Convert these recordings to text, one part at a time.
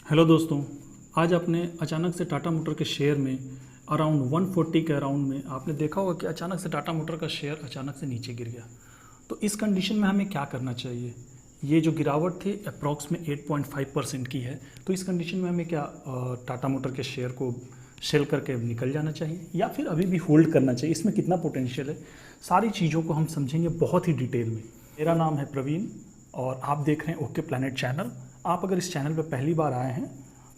Hello दोस्तों। आज आपने अचानक से टाटा मोटर के शेयर में अराउंड 140 के अराउंड में आपने देखा होगा कि अचानक से टाटा मोटर का शेयर अचानक से नीचे गिर गया। तो इस कंडीशन में हमें क्या करना चाहिए? ये जो गिरावट थी अप्रॉक्स में 8.5% की है। तो इस कंडीशन में हमें क्या टाटा मोटर के शेयर को सेल करके निकल जाना चाहिए या फिर अभी भी होल्ड करना चाहिए? इसमें कितना पोटेंशियल है, सारी चीज़ों को हम समझेंगे बहुत ही डिटेल में। मेरा नाम है प्रवीण और आप देख रहे हैं ओके प्लैनेट चैनल। आप अगर इस चैनल पर पहली बार आए हैं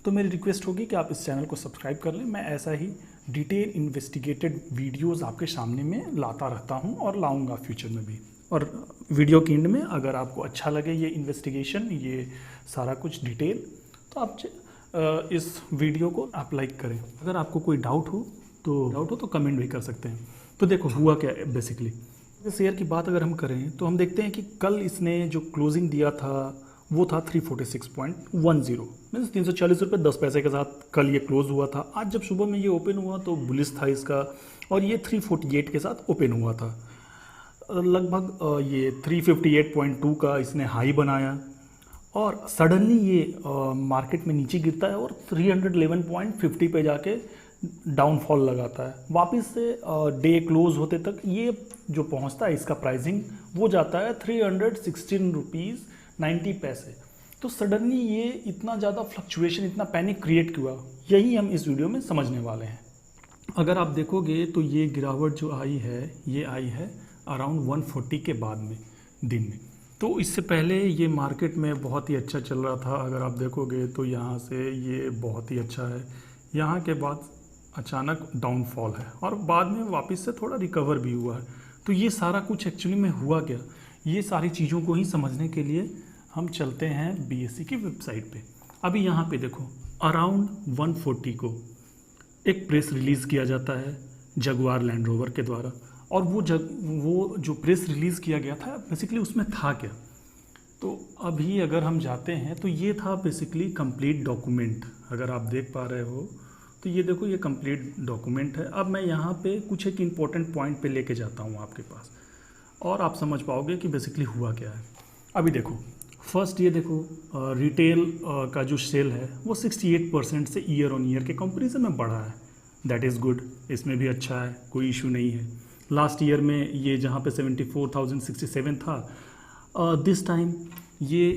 तो मेरी रिक्वेस्ट होगी कि आप इस चैनल को सब्सक्राइब कर लें। मैं ऐसा ही डिटेल इन्वेस्टिगेटेड वीडियोस आपके सामने में लाता रहता हूं और लाऊंगा फ्यूचर में भी। और वीडियो के एंड में अगर आपको अच्छा लगे ये इन्वेस्टिगेशन, ये सारा कुछ डिटेल, तो आप इस वीडियो को आप लाइक करें। अगर आपको कोई डाउट हो तो कमेंट भी कर सकते हैं। तो देखो हुआ क्या है बेसिकली। शेयर की बात अगर हम करें तो हम देखते हैं कि कल इसने जो क्लोजिंग दिया था वो था 346.10, मीन्स 340 रुपये 10 पैसे के साथ कल ये क्लोज हुआ था। आज जब सुबह में ये ओपन हुआ तो बुलिश था इसका और ये 348 के साथ ओपन हुआ था। लगभग ये 358.2 का इसने हाई बनाया और सडनली ये मार्केट में नीचे गिरता है और 311.50 पे जाके डाउनफॉल लगाता है। वापस से डे क्लोज होते तक ये जो पहुंचता है इसका प्राइसिंग वो जाता है 316 रुपीज़ 90 पैसे। तो सडनली ये इतना ज़्यादा फ्लक्चुएशन, इतना पैनिक क्रिएट हुआ, यही हम इस वीडियो में समझने वाले हैं। अगर आप देखोगे तो ये गिरावट जो आई है ये आई है अराउंड 140 के बाद में दिन में। तो इससे पहले ये मार्केट में बहुत ही अच्छा चल रहा था। अगर आप देखोगे तो यहाँ से ये बहुत ही अच्छा है, यहाँ के बाद अचानक डाउनफॉल है और बाद में वापस से थोड़ा रिकवर भी हुआ है। तो ये सारा कुछ एक्चुअली में हुआ क्या, ये सारी चीज़ों को ही समझने के लिए हम चलते हैं बीएसई की वेबसाइट पे। अभी यहाँ पे देखो अराउंड 140 को एक प्रेस रिलीज़ किया जाता है जगुआर लैंड रोवर के द्वारा। और वो जो प्रेस रिलीज़ किया गया था बेसिकली उसमें था क्या, तो अभी अगर हम जाते हैं तो ये था बेसिकली कंप्लीट डॉक्यूमेंट। अगर आप देख पा रहे हो तो ये देखो ये कंप्लीट डॉक्यूमेंट है। अब मैं यहाँ पे कुछ एक इम्पोर्टेंट पॉइंट पे लेके जाता हूँ आपके पास और आप समझ पाओगे कि बेसिकली हुआ क्या है। अभी देखो फर्स्ट ये देखो रिटेल का जो सेल है वो 68% से ईयर ऑन ईयर के कंपैरिजन में बढ़ा है। दैट इज़ गुड, इसमें भी अच्छा है, कोई इशू नहीं है। लास्ट ईयर में ये जहाँ पे 74,067 था, दिस टाइम ये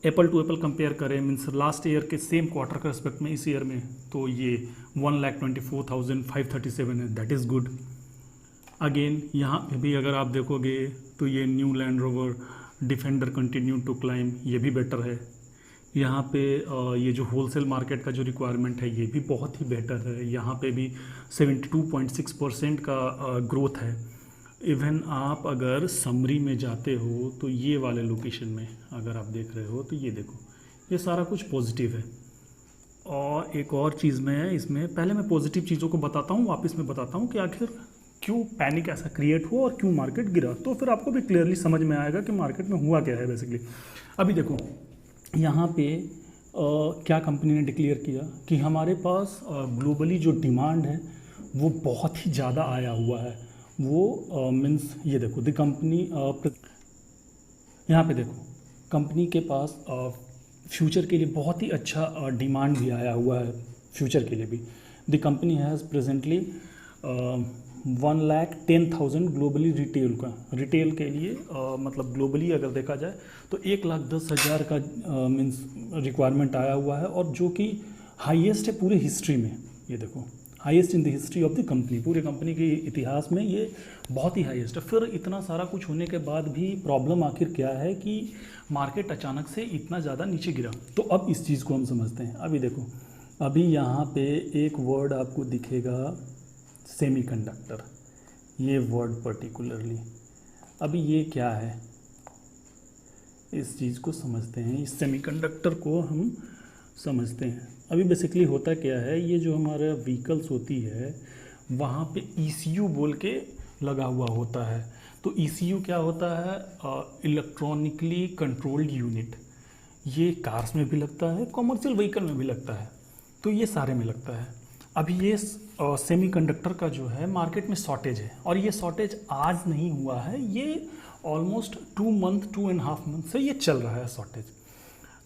एप्पल टू एप्पल कंपेयर करें मीन्स लास्ट ईयर के सेम क्वार्टर के रिस्पेक्ट में इस ईयर में, तो ये 1,24,537 है। That is good. अगेन यहाँ पे भी अगर आप देखोगे तो ये new Land Rover Defender continue to climb, ये भी बेटर है। यहाँ पे ये जो होलसेल मार्केट का जो रिक्वायरमेंट है ये भी बहुत ही बेटर है। यहाँ पे भी 72.6% का ग्रोथ है। इवन आप अगर समरी में जाते हो तो ये वाले लोकेशन में अगर आप देख रहे हो तो ये देखो ये सारा कुछ पॉजिटिव है। और एक और चीज़ में इसमें पहले मैं पॉजिटिव चीज़ों को बताता हूँ, वापस में बताता हूँ कि आखिर क्यों पैनिक ऐसा क्रिएट हुआ और क्यों मार्केट गिरा, तो फिर आपको भी क्लियरली समझ में आएगा कि मार्केट में हुआ क्या है बेसिकली। अभी देखो यहाँ पे क्या कंपनी ने डिक्लेयर किया कि हमारे पास ग्लोबली जो डिमांड है वो बहुत ही ज़्यादा आया हुआ है। वो मीन्स ये देखो द कंपनी, यहाँ पे देखो कंपनी के पास फ्यूचर के लिए बहुत ही अच्छा डिमांड भी आया हुआ है। फ्यूचर के लिए भी the company has presently 1,10,000 globally retail के लिए मतलब ग्लोबली अगर देखा जाए तो 1,10,000 का मीन्स रिक्वायरमेंट आया हुआ है और जो कि हाईएस्ट है पूरे हिस्ट्री में। ये देखो highest in the history of the company, पूरे कंपनी के इतिहास में ये बहुत ही हाईएस्ट है। फिर इतना सारा कुछ होने के बाद भी प्रॉब्लम आखिर क्या है कि मार्केट अचानक से इतना ज़्यादा नीचे गिरा। तो अब इस चीज़ को हम समझते हैं। अभी देखो अभी यहाँ पे एक वर्ड आपको दिखेगा सेमीकंडक्टर, ये वर्ड पर्टिकुलरली। अभी ये क्या है इस चीज़ को समझते हैं, इस सेमीकंडक्टर को हम समझते हैं। अभी बेसिकली होता क्या है, ये जो हमारा व्हीकल्स होती है वहाँ पे ECU बोल के लगा हुआ होता है। तो ECU क्या होता है, इलेक्ट्रॉनिकली कंट्रोल्ड यूनिट। ये कार्स में भी लगता है, कॉमर्शियल व्हीकल में भी लगता है, तो ये सारे में लगता है। अभी ये सेमीकंडक्टर का जो है मार्केट में शॉर्टेज है और ये शॉर्टेज आज नहीं हुआ है, ये ऑलमोस्ट 2.5 मंथ से ये चल रहा है शॉर्टेज।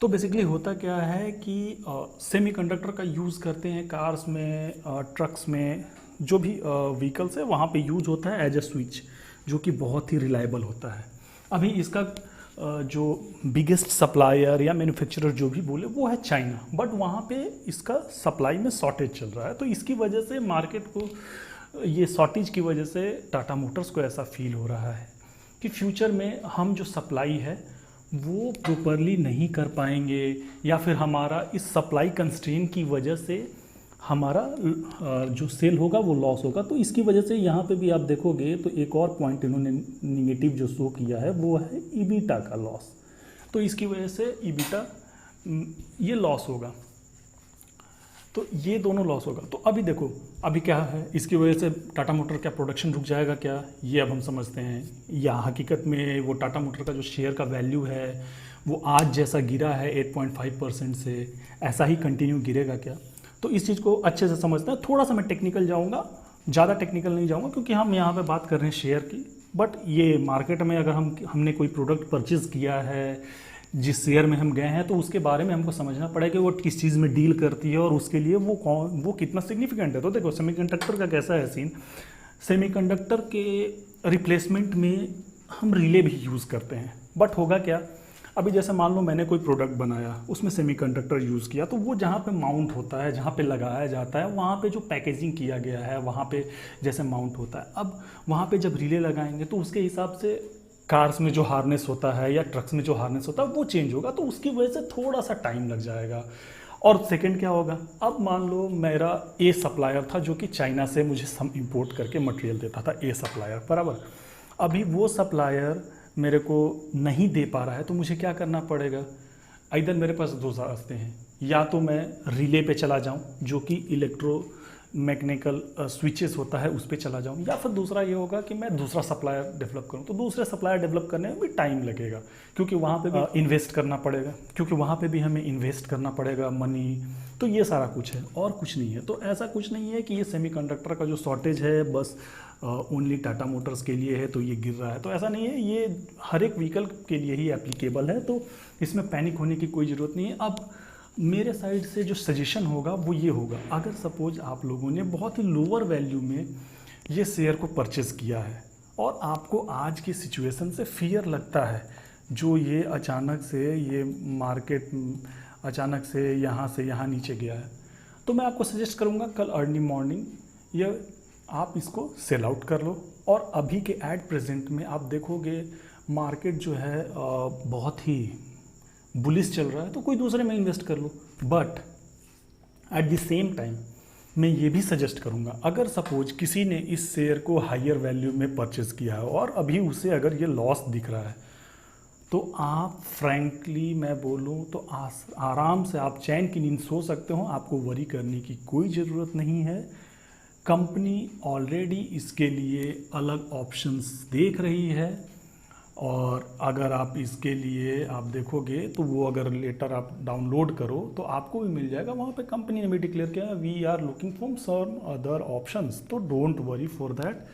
तो बेसिकली होता क्या है कि सेमीकंडक्टर का यूज़ करते हैं कार्स में, ट्रक्स में, जो भी व्हीकल्स है वहाँ पे यूज होता है एज अ स्विच, जो कि बहुत ही रिलायबल होता है। अभी इसका जो बिगेस्ट सप्लायर या मैन्युफैक्चरर जो भी बोले वो है चाइना, बट वहाँ पे इसका सप्लाई में शॉर्टेज चल रहा है। तो इसकी वजह से मार्केट को, ये शॉर्टेज की वजह से टाटा मोटर्स को ऐसा फील हो रहा है कि फ्यूचर में हम जो सप्लाई है वो प्रॉपरली नहीं कर पाएंगे, या फिर हमारा इस सप्लाई कंस्ट्रेन की वजह से हमारा जो सेल होगा वो लॉस होगा। तो इसकी वजह से यहाँ पे भी आप देखोगे तो एक और पॉइंट इन्होंने निगेटिव जो शो किया है वो है ईबिटा का लॉस। तो इसकी वजह से ईबिटा ये लॉस होगा, तो ये दोनों लॉस होगा। तो अभी देखो अभी क्या है, इसकी वजह से टाटा मोटर का प्रोडक्शन रुक जाएगा क्या, ये अब हम समझते हैं, या हकीकत में वो टाटा मोटर का जो शेयर का वैल्यू है वो आज जैसा गिरा है 8.5% से, ऐसा ही कंटिन्यू गिरेगा क्या। तो इस चीज़ को अच्छे से समझते हैं। थोड़ा सा मैं टेक्निकल जाऊँगा, ज़्यादा टेक्निकल नहीं जाऊँगा, क्योंकि हम यहाँ पे बात कर रहे हैं शेयर की। बट ये मार्केट में अगर हमने कोई प्रोडक्ट परचेज़ किया है, जिस शेयर में हम गए हैं, तो उसके बारे में हमको समझना पड़ेगा कि वो किस चीज़ में डील करती है और उसके लिए वो कितना सिग्निफिकेंट है। तो देखो सेमीकंडक्टर का कैसा है सीन, सेमीकंडक्टर के रिप्लेसमेंट में हम रिले भी यूज़ करते हैं। बट होगा क्या, अभी जैसे मान लो मैंने कोई प्रोडक्ट बनाया, उसमें सेमीकंडक्टर यूज़ किया, तो वो जहाँ पे माउंट होता है, जहाँ पे लगाया जाता है, वहाँ पे जो पैकेजिंग किया गया है वहाँ पे जैसे माउंट होता है। अब वहाँ पे जब रिले लगाएंगे तो उसके हिसाब से कार्स में जो हार्नेस होता है या ट्रक्स में जो हार्नेस होता है वो चेंज होगा, तो उसकी वजह से थोड़ा सा टाइम लग जाएगा। और सेकंड क्या होगा, अब मान लो मेरा ए सप्लायर था जो कि चाइना से मुझे सम इंपोर्ट करके मटेरियल देता था, ए सप्लायर बराबर। अभी वो सप्लायर मेरे को नहीं दे पा रहा है, तो मुझे क्या करना पड़ेगा, इधर मेरे पास दो रास्ते हैं, या तो मैं रिले पे चला जाऊं जो कि इलेक्ट्रो मैकेनिकल स्विचेस होता है उस पर चला जाऊं, या फिर दूसरा ये होगा कि मैं दूसरा सप्लायर डेवलप करूं। तो दूसरे सप्लायर डेवलप करने में भी टाइम लगेगा, क्योंकि वहाँ पे भी इन्वेस्ट करना पड़ेगा, क्योंकि वहाँ पे भी हमें इन्वेस्ट करना पड़ेगा मनी। तो ये सारा कुछ है और कुछ नहीं है। तो ऐसा कुछ नहीं है कि ये सेमीकंडक्टर का जो शॉर्टेज है बस ओनली टाटा मोटर्स के लिए है तो ये गिर रहा है, तो ऐसा नहीं है। ये हर एक व्हीकल के लिए ही एप्लीकेबल है, तो इसमें पैनिक होने की कोई ज़रूरत नहीं है। अब मेरे साइड से जो सजेशन होगा वो ये होगा, अगर सपोज आप लोगों ने बहुत ही लोअर वैल्यू में ये शेयर को परचेज़ किया है और आपको आज की सिचुएशन से फियर लगता है, जो ये अचानक से ये मार्केट अचानक से यहाँ नीचे गया है, तो मैं आपको सजेस्ट करूँगा कल अर्ली मॉर्निंग या आप इसको सेल आउट कर लो। और अभी के एट प्रेजेंट में आप देखोगे मार्केट जो है बहुत ही बुलिश चल रहा है, तो कोई दूसरे में इन्वेस्ट कर लो। But at the same time मैं ये भी सजेस्ट करूँगा, अगर सपोज किसी ने इस शेयर को हायर वैल्यू में परचेज़ किया है और अभी उसे अगर ये लॉस दिख रहा है, तो आप फ्रैंकली मैं बोलूँ तो आराम से आप चैन की नींद सो सकते हो, आपको वरी करने की कोई ज़रूरत नहीं है। कंपनी ऑलरेडी इसके लिए अलग ऑप्शंस देख रही है, और अगर आप इसके लिए आप देखोगे तो वो अगर लेटर आप डाउनलोड करो तो आपको भी मिल जाएगा। वहाँ पे कंपनी ने भी डिक्लेयर किया है we are looking for some other options, तो डोंट वरी फॉर दैट।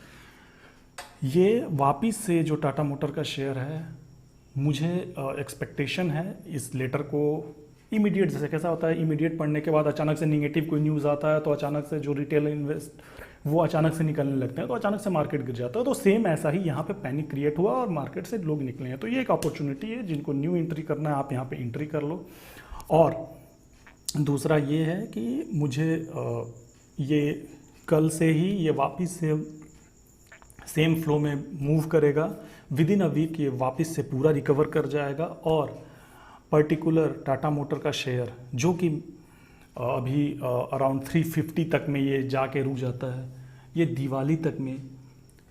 ये वापिस से जो टाटा मोटर का शेयर है, मुझे एक्सपेक्टेशन है इस लेटर को इमीडिएट, जैसे कैसा होता है इमीडिएट पढ़ने के बाद अचानक से निगेटिव कोई न्यूज़ आता है तो अचानक से जो रिटेल इन्वेस्ट वो अचानक से निकलने लगते हैं, तो अचानक से मार्केट गिर जाता है। तो सेम ऐसा ही यहाँ पे पैनिक क्रिएट हुआ और मार्केट से लोग निकले हैं। तो ये एक अपॉर्चुनिटी है, जिनको न्यू एंट्री करना है आप यहाँ पे एंट्री कर लो। और दूसरा ये है कि मुझे ये कल से ही ये वापस से सेम फ्लो में मूव करेगा, विद इन अ वीक ये वापस से पूरा रिकवर कर जाएगा। और पर्टिकुलर टाटा मोटर का शेयर जो कि अभी अराउंड 350 तक में ये जाके रुक जाता है, ये दिवाली तक में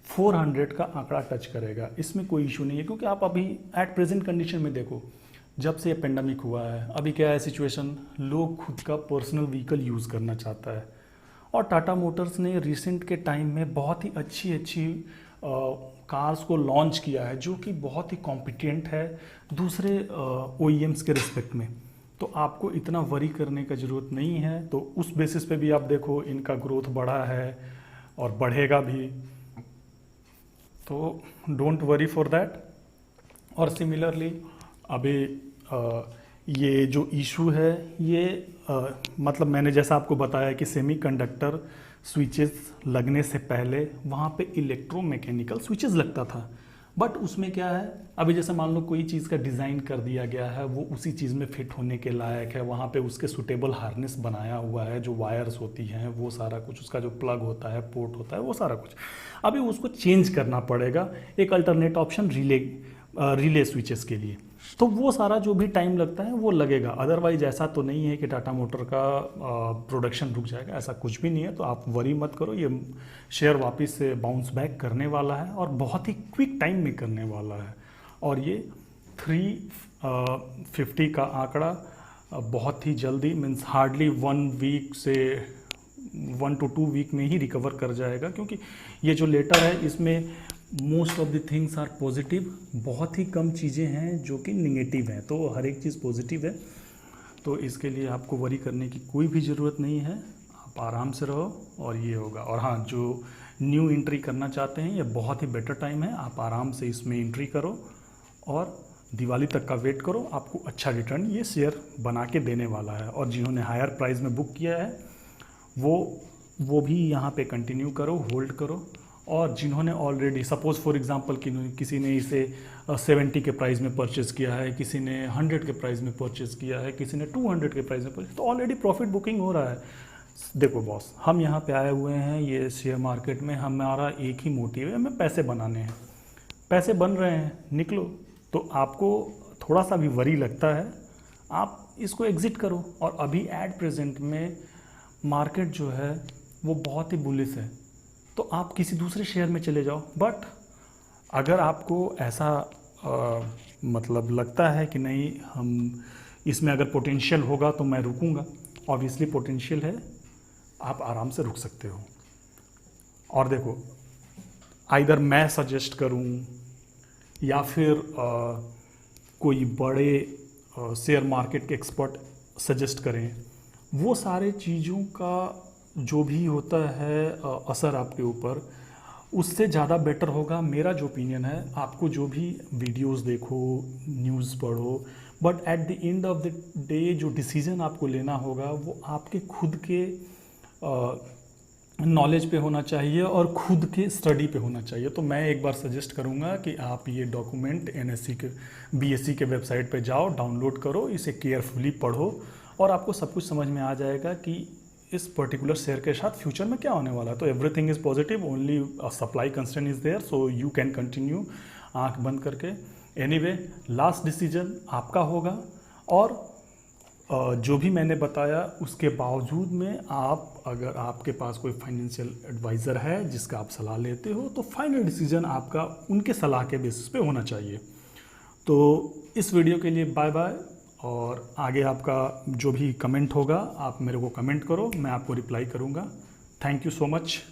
400 का आंकड़ा टच करेगा। इसमें कोई इशू नहीं है, क्योंकि आप अभी एट प्रेजेंट कंडीशन में देखो, जब से ये पेंडेमिक हुआ है अभी क्या है सिचुएशन, लोग खुद का पर्सनल व्हीकल यूज़ करना चाहता है। और टाटा मोटर्स ने रिसेंट के टाइम में बहुत ही अच्छी कार्स को लॉन्च किया है, जो कि बहुत ही कॉम्पिटेंट है दूसरे OEMs के रिस्पेक्ट में। तो आपको इतना वरी करने का ज़रूरत नहीं है। तो उस बेसिस पे भी आप देखो इनका ग्रोथ बढ़ा है और बढ़ेगा भी, तो डोंट वरी फॉर दैट। और सिमिलरली अभी ये जो इशू है ये मतलब मैंने जैसा आपको बताया कि सेमीकंडक्टर स्विचेस लगने से पहले वहाँ पे इलेक्ट्रोमैकेनिकल स्विचेस लगता था। बट उसमें क्या है, अभी जैसे मान लो कोई चीज़ का डिज़ाइन कर दिया गया है, वो उसी चीज़ में फिट होने के लायक है, वहाँ पे उसके सुटेबल हार्नेस बनाया हुआ है, जो वायर्स होती हैं वो सारा कुछ, उसका जो प्लग होता है, पोर्ट होता है, वो सारा कुछ अभी उसको चेंज करना पड़ेगा एक अल्टरनेट ऑप्शन रिले स्विचेस के लिए। तो वो सारा जो भी टाइम लगता है वो लगेगा। अदरवाइज ऐसा तो नहीं है कि टाटा मोटर का प्रोडक्शन रुक जाएगा, ऐसा कुछ भी नहीं है। तो आप वरी मत करो, ये शेयर वापस से बाउंस बैक करने वाला है और बहुत ही क्विक टाइम में करने वाला है। और ये 350 का आंकड़ा बहुत ही जल्दी, मीन्स हार्डली 1 वीक से 1 to 2 वीक में ही रिकवर कर जाएगा, क्योंकि ये जो लेटर है इसमें most of the things are positive. बहुत ही कम चीज़ें हैं जो कि निगेटिव हैं, तो हर एक चीज़ पॉजिटिव है। तो इसके लिए आपको वरी करने की कोई भी ज़रूरत नहीं है, आप आराम से रहो और ये होगा। और हाँ, जो न्यू एंट्री करना चाहते हैं ये बहुत ही बेटर टाइम है, आप आराम से इसमें एंट्री करो और दिवाली तक का वेट करो, आपको अच्छा रिटर्न ये शेयर बना के देने वाला है। और जिन्होंने हायर प्राइस में बुक किया है वो भी यहाँ पे कंटिन्यू करो, होल्ड करो। और जिन्होंने ऑलरेडी सपोज़ फॉर एग्जांपल किसी ने इसे 70 के प्राइस में परचेज़ किया है, किसी ने 100 के प्राइस में परचेज़ किया है, किसी ने 200 के प्राइस में परचेज़, तो ऑलरेडी प्रॉफिट बुकिंग हो रहा है। देखो बॉस, हम यहाँ पे आए हुए हैं ये शेयर मार्केट में, हमारा एक ही मोटिव है, हमें पैसे बनाने हैं। पैसे बन रहे हैं, निकलो। तो आपको थोड़ा सा भी वरी लगता है, आप इसको एग्ज़िट करो। और अभी एट प्रेजेंट में मार्केट जो है वो बहुत ही बुलिश है, तो आप किसी दूसरे शेयर में चले जाओ। बट अगर आपको ऐसा मतलब लगता है कि नहीं, हम इसमें अगर पोटेंशियल होगा तो मैं रुकूंगा, ऑब्वियसली पोटेंशियल है, आप आराम से रुक सकते हो। और देखो, आइदर मैं सजेस्ट करूं या फिर कोई बड़े शेयर मार्केट के एक्सपर्ट सजेस्ट करें, वो सारे चीज़ों का जो भी होता है असर आपके ऊपर, उससे ज़्यादा बेटर होगा। मेरा जो ओपिनियन है, आपको जो भी वीडियोस देखो, न्यूज़ पढ़ो, but at the end of the day जो डिसीज़न आपको लेना होगा वो आपके खुद के नॉलेज पे होना चाहिए और खुद के स्टडी पे होना चाहिए। तो मैं एक बार सजेस्ट करूँगा कि आप ये डॉक्यूमेंट NSE के BSE के वेबसाइट पे जाओ, डाउनलोड करो, इसे केयरफुली पढ़ो और आपको सब कुछ समझ में आ जाएगा कि इस पर्टिकुलर शेयर के साथ फ्यूचर में क्या होने वाला है। तो everything is positive, only supply constraint is there, so you can continue आंख बंद करके। एनीवे, लास्ट डिसीजन आपका होगा। और जो भी मैंने बताया उसके बावजूद में आप, अगर आपके पास कोई फाइनेंशियल एडवाइज़र है जिसका आप सलाह लेते हो, तो फाइनल डिसीजन आपका उनके सलाह के बेसिस पे होना चाहिए। तो इस वीडियो के लिए बाय बाय। और आगे आपका जो भी कमेंट होगा आप मेरे को कमेंट करो, मैं आपको रिप्लाई करूँगा। Thank you so much.